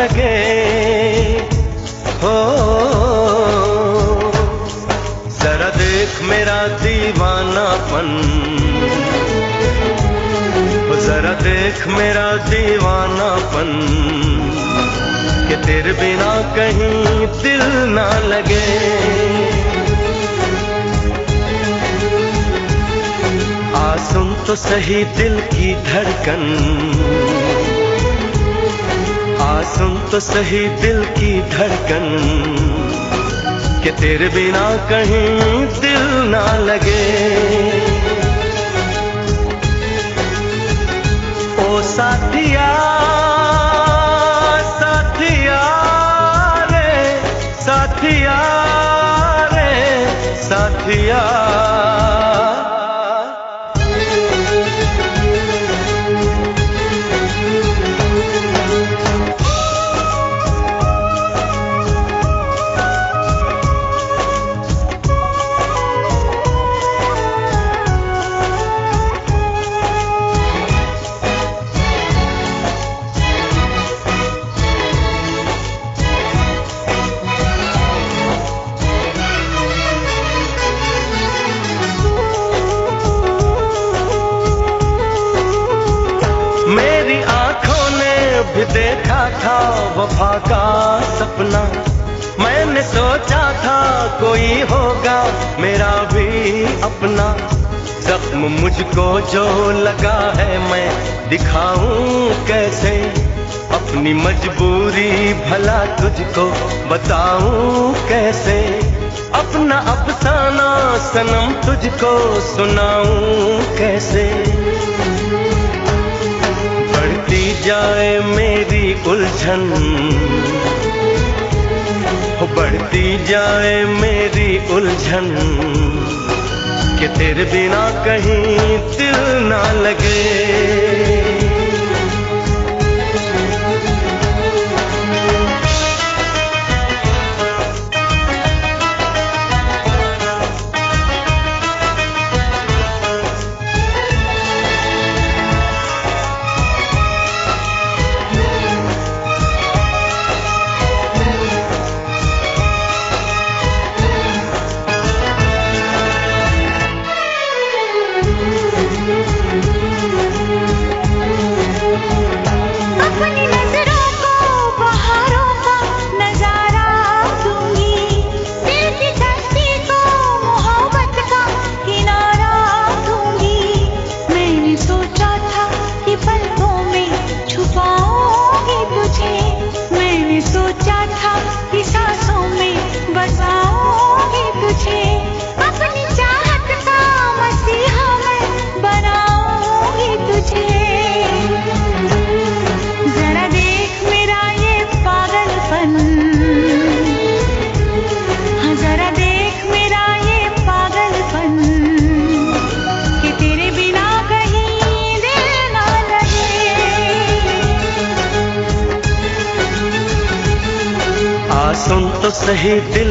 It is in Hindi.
लगे। हो जरा देख मेरा दीवानापन, जरा देख मेरा दीवानापन, कि तेरे बिना कहीं दिल ना लगे। आ सुन तो सही दिल की धड़कन, आ सुन तो सही दिल की धड़कन, कि तेरे बिना कहीं दिल ना लगे। ओ साथिया साथिया रे, साथिया रे साथिया। मेरी आंखों ने भी देखा था वफा का सपना, मैंने सोचा था कोई होगा मेरा भी अपना। जख्म मुझको जो लगा है मैं दिखाऊं कैसे, अपनी मजबूरी भला तुझको बताऊं कैसे। अपना अफसाना सनम तुझको सुनाऊं कैसे। बढ़ती जाए मेरी उलझन, बढ़ती जाए मेरी उलझन, कि तेरे बिना कहीं दिल ना लगे। सुन तो सही दिल